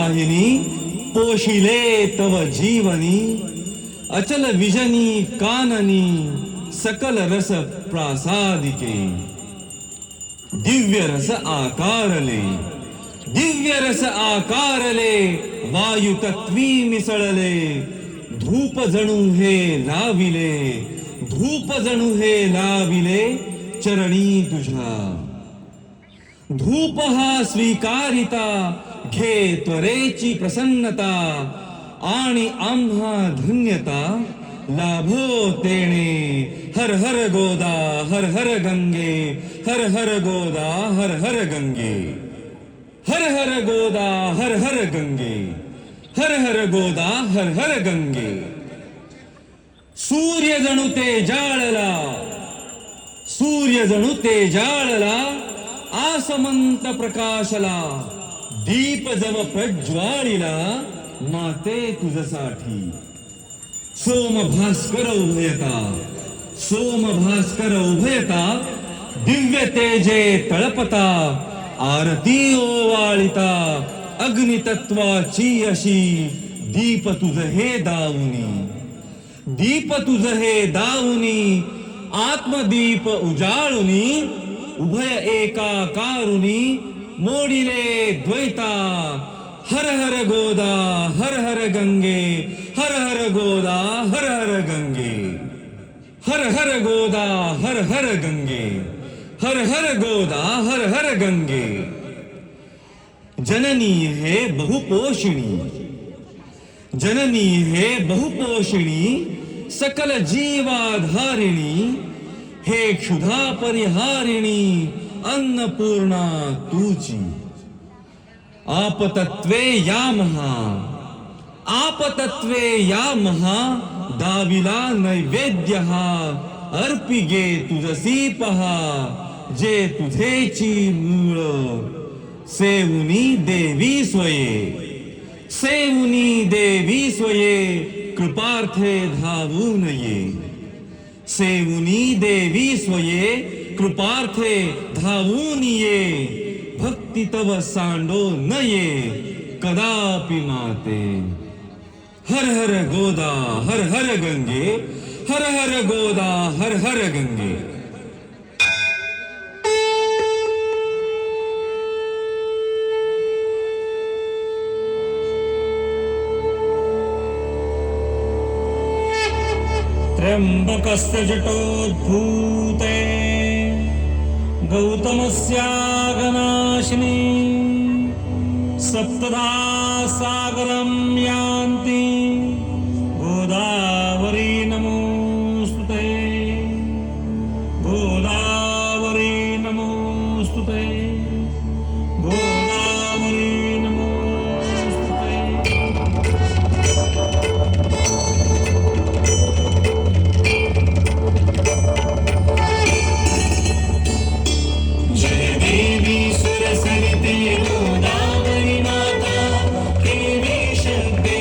वाहिनी पोशिले तव जीवनी अचल विजनी काननी सकल रस प्रासादिके दिव्य रस आकारले वायु तत्वी मिसळले धूप जणू हे लाविले चरणी तुझा धूप हा स्वीकारिता घे त्वरेची प्रसन्नता आणि आम्हा धन्यता लाभो तेणे हर हर गोदा हर हर गंगे हर हर गोदा हर हर गंगे हर हर गोदा हर हर गंगे हर हर गोदा हर हर गंगे सूर्य जणू ते जाळला आसमंत प्रकाशला दीप जव प्रज्वाळीला माते तुझसाठी सोम भास्कर उभयता दिव्य तेजे तळपता आरती ओवाळिता अग्नितत्वाची अशी दीप तुझ हे दावुनी आत्मदीप उजाळुनी उभय एकाकारुनी मोडिले द्वैता हर हर गोदा हर हर गंगे हर हर गोदा हर हर गंगे हर हर गोदा हर हर गंगे हर हर गोदा हर हर गंगे जननी हे बहुपोषिणी सकल जीवाधारिणी हे क्षुधा परिहारिणी अन्नपूर्णा तुची आपतत्वे या महा दाविला नैवेद्य अर्पिगे तुझसी पहा जे तुझेची मूळ सेवुनी देवी स्वये कृपार्थे धावून ये सेवुनी देवी स्वये कृपार्थे धावून ये भक्ती तव सांडो नये कदापि माते हर हर गोदा हर हर गंगे हर हर गोदा हर हर गंगे त्र्यंबकस्य जटोद्भूते गौतमस्यागनाशिनी सप्तधा सागरं यान्ति गोदावरी नमोस्तुते गोदावरी नमोस्तुते गोदावरी नमोस्तुते जय देवी सुरसरिते गोदावरी माता देवी शक्ते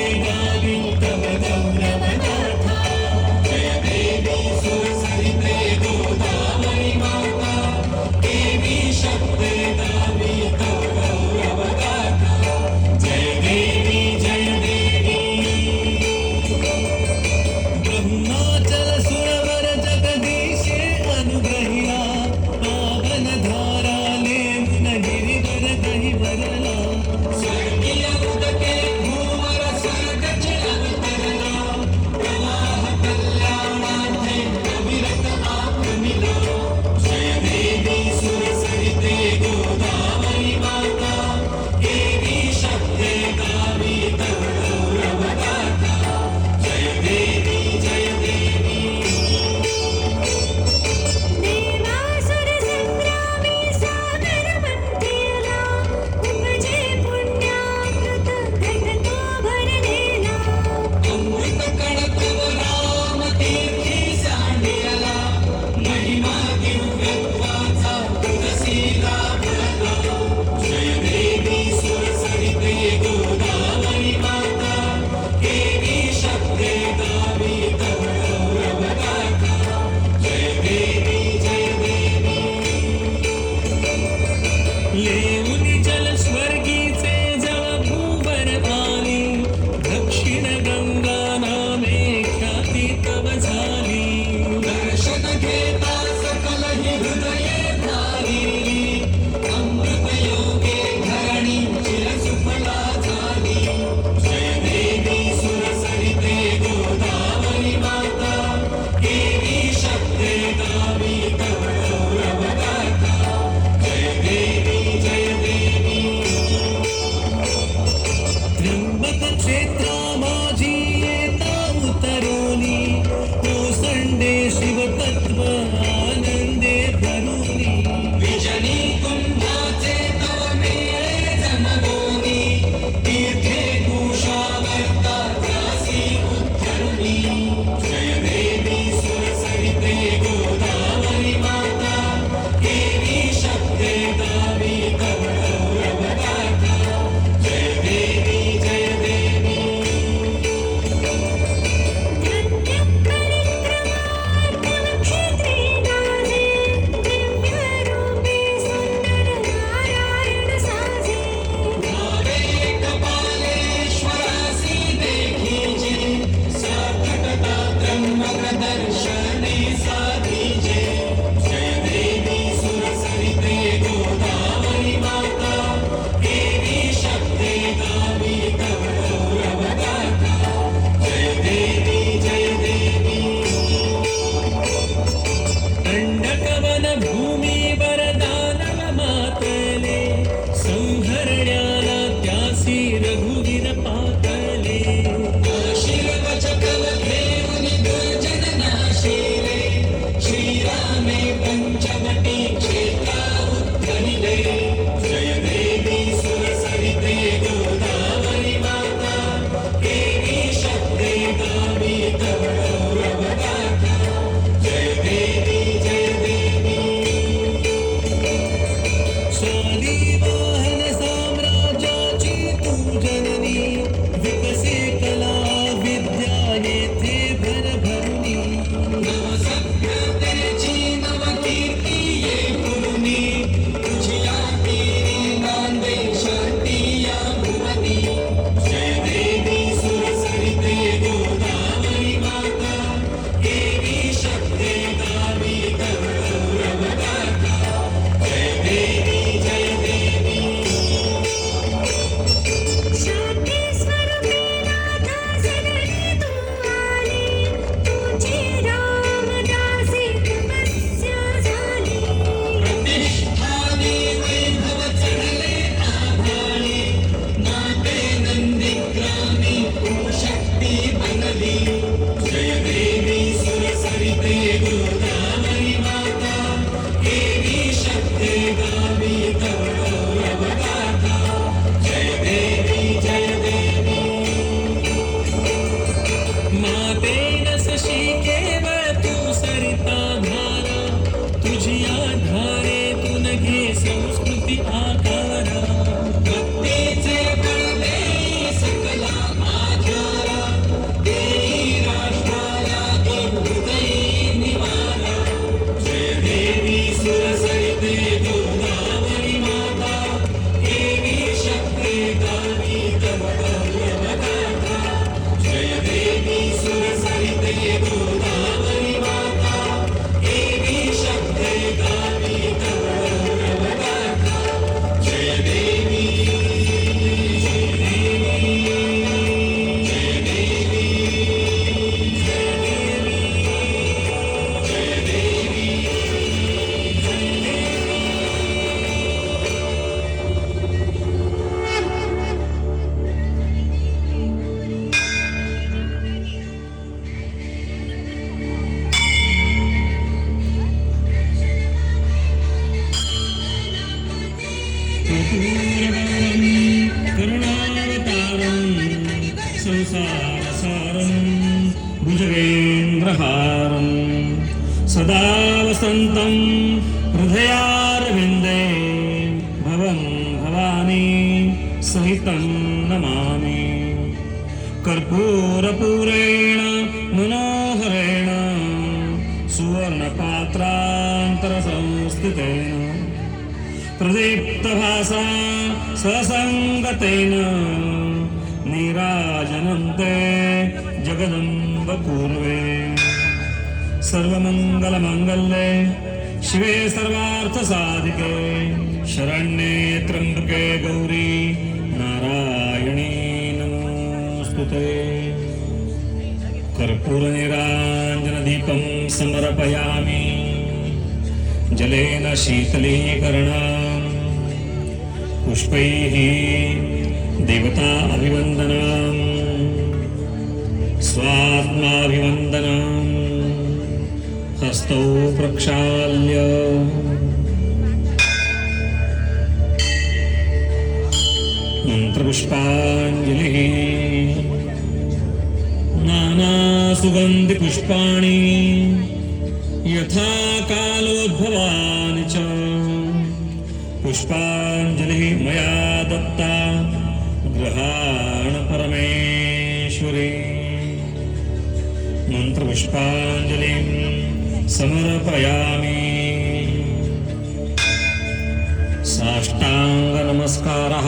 क्षेत्रा माझी येता उतरुनी ओसंडे शिवतत्व आनंदे भरुनी विजनी कुंभाचे तव मेळे जमवोनी तीर्थे कुशावर्ता त्यासी उद्धरुनी जय देवी सुरसरिते गोदावरी माता देवी शक्ते दावी कवडौरवगाथा जय देवी जय देवी भावे कपालेश्वरासी देखीजे सार्थकता ब्रह्म प्रदर्शने साधीजे जय देवी सुरसरिते गोदावरी माता देवी शक्ते दावी कवडौरवगाथा जय देवी जय देवी दंडकवन भूमी वरदानव मातले संहरण्याला त्यासी रघुवीर पातले आशीर्वचकव घेऊन दुर्जन नाशिले श्रीरामे पंचवटी क्षेत्रा उद्धरिले जय देवी सुरसरिते गोदावरी माता देवी शक्ते दावी कवडौरवगाथा जय देवी जय देवी स्वाली वाहन साम्राज्याची तू जननी विकसे कला विद्या येथे भरभरुनी नवसभ्यतेची नवकीर्ती ये पुरुनी तुझिया पीरी नांदे शांती या भुवनी जय देवी सुरसरिते गोदावरी माता देवी शक्ते दावी कवडौरवगाथा जय देवी जय देवी शांती स्वरूपी नाथा सदरी तू आली तुझी रामदासी तपस्या झाली प्रतिष्ठाने वैभव चढले आभाळी नाते नंदीग्रामी तू शक्ती बनली जय देवी सुरसरिते गोदावरी माता देवी शक्ते दावी कवडौरवगाथा जय देवी जय देवी माते नसशी केवळ तू सरिता धारा तुझिया धारेतून घे संस्कृती आकारा भक्तीचे बळ देई सकला आधारा देई राष्ट्राला एक हृदयी निवारा जय देवी सुरसरिते गोदावरी माता देवी शक्ते दावी कवडौरवगाथा जय देवी सुरसरिते गोदावरी माता देवी शक्ते दावी कवडौरवगाथा जय देवी जय देवी जय देवी जय देवी जय देवी जय देवी करुणावतारं संसारसारं भुजगेन्द्रहारं सदा वसन्तं हृदयारविन्दे भवं भवानी सहितं नमामि कर्पूरपूरेण मनोहरेण सुवर्णपात्रान्तरसंस्थितेन प्रदीप्तभासा ससङ्गतेन नीराजनं ते जगदम्बपूर्वे सर्वमङ्गलमाङ्गल्ये शिवे सर्वार्थसाधिके शरण्ये त्र्यम्बके गौरी नारायणी नमोऽस्तुते कर्पूरनिराञ्जनदीपं समर्पयामि जलेन शीतलीकरणं पुष्पैः देवता अभिवन्दनम् स्वात्माभिवन्दनम् हस्तौ प्रक्षाल्य मन्त्रपुष्पाञ्जलिः नानासुगन्धिपुष्पाणि यथा कालोद्भवानि च पुष्पाञ्जलिः मया दत्ता गृहाण परमेश्वरी मन्त्रपुष्पाञ्जलिं समर्पयामि साष्टाङ्गनमस्कारः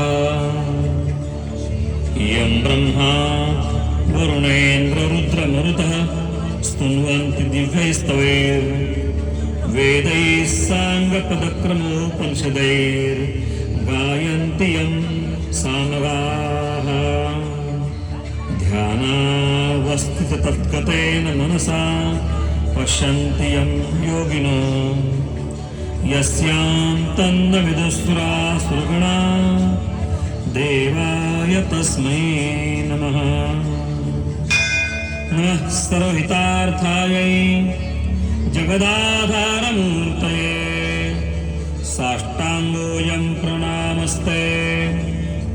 यं ब्रह्मा वरुणेन्द्ररुद्रमरुतः स्तुन्वन्ति दिव्यैस्तवैर्वेदैः साङ्गपदक्रमोपनिषदैर्गायन्ति यं सामगाः ध्यानावस्थिततत्गतेन मनसा पश्यन्ति यं योगिनो यस्यां तन्नविदुस्सुरासुरगणा देवाय तस्मै नमः नमः सर्वहितार्थायै जगदाधारमूर्तये साष्टाङ्गोऽयं प्रणामस्ते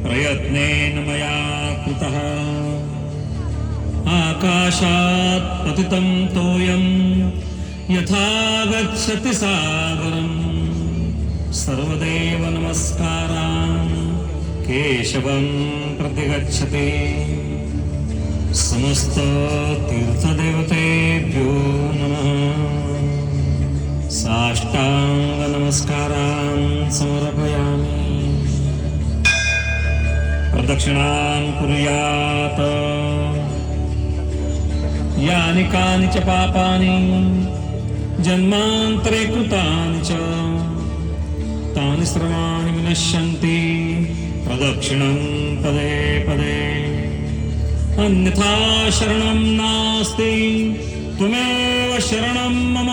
प्रयत्नेन मया कृतः आकाशात् पतितं तोयं यथा गच्छति सागरम् सर्वदेव नमस्कारान् केशवं प्रतिगच्छति समस्त तीर्थदेवतेभ्यो नमः साष्टाङ्गनमस्कारान् समर्पयामि प्रदक्षिणां कुर्यात् यानि कानि च पापानि जन्मान्तरे कृतानि च तानि सर्वाणि विनश्यन्ति प्रदक्षिणं पदे पदे अन्यथा शरणं नास्ति त्वमेव शरणं मम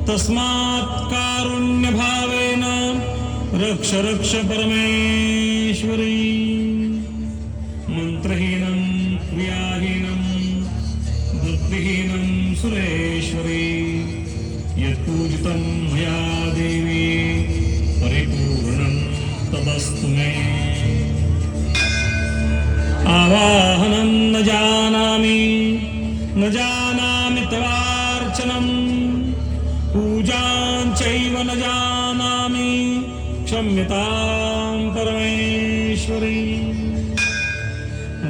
तस्मात् कारुण्यभावेन रक्ष रक्ष परमेश्वरी मन्त्रहीनं क्रियाहीनं बुद्धिहीनं सुरेश्वरी यत्पूजितं मया देवी परिपूर्णं तदस्तु मे आवाहनं न जानामि तवार्चनं पूजां चैव न जानामि क्षम्यतां परमेश्वरी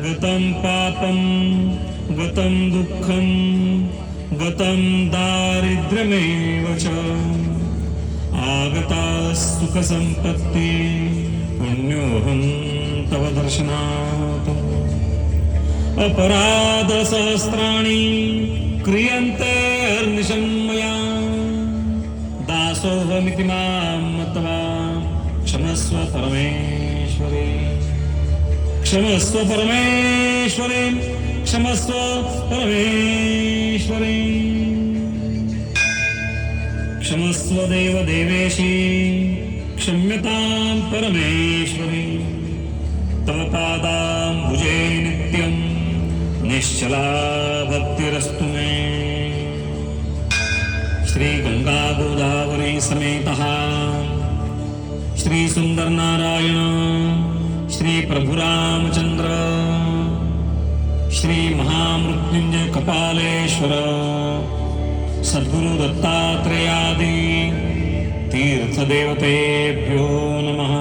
गतं पापं गतं दुःखं गतं दारिद्र्यमेव च आगता सुखसम्पत्ति पुण्योऽहं तव दर्शनात् अपराधसहस्राणि क्रियन्ते अहर्निशं मया दासोऽहमिति मां मत्वा क्षमस्व परमेश्वरी क्षमस्व परमेश्वरी क्षमस्व परमेश्वरी क्षमस्व देवदेवेशी क्षम्यतां परमेश्वरी तव पादाम्बुजे नित्यं निश्चला भक्तिरस्तु मे श्रीगंगा गोदावरी समेतः श्री सुंदरनारायण श्री प्रभुरामचंद्र श्री महामृत्युंजय कपालेश्वर सद्गुरु दत्तात्रेयादि तीर्थदेवतेभ्यो नमः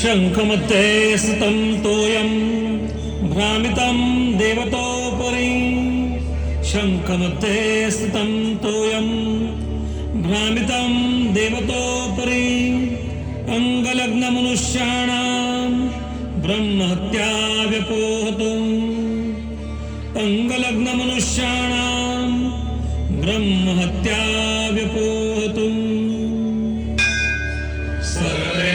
शंखमध्ये स्थितं तोयं भ्रामितं देवतोपरि शंखमध्ये स्थितं तोयं भ्रामितं देवतोपरि अंगलग्नमनुष्याणां ब्रह्महत्या व्यपोहतु अंगलग्नमनुष्याणां ब्रह्महत्या व्यपोहतु सर्वे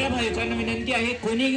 भाविकांना विनंती आहे कोणी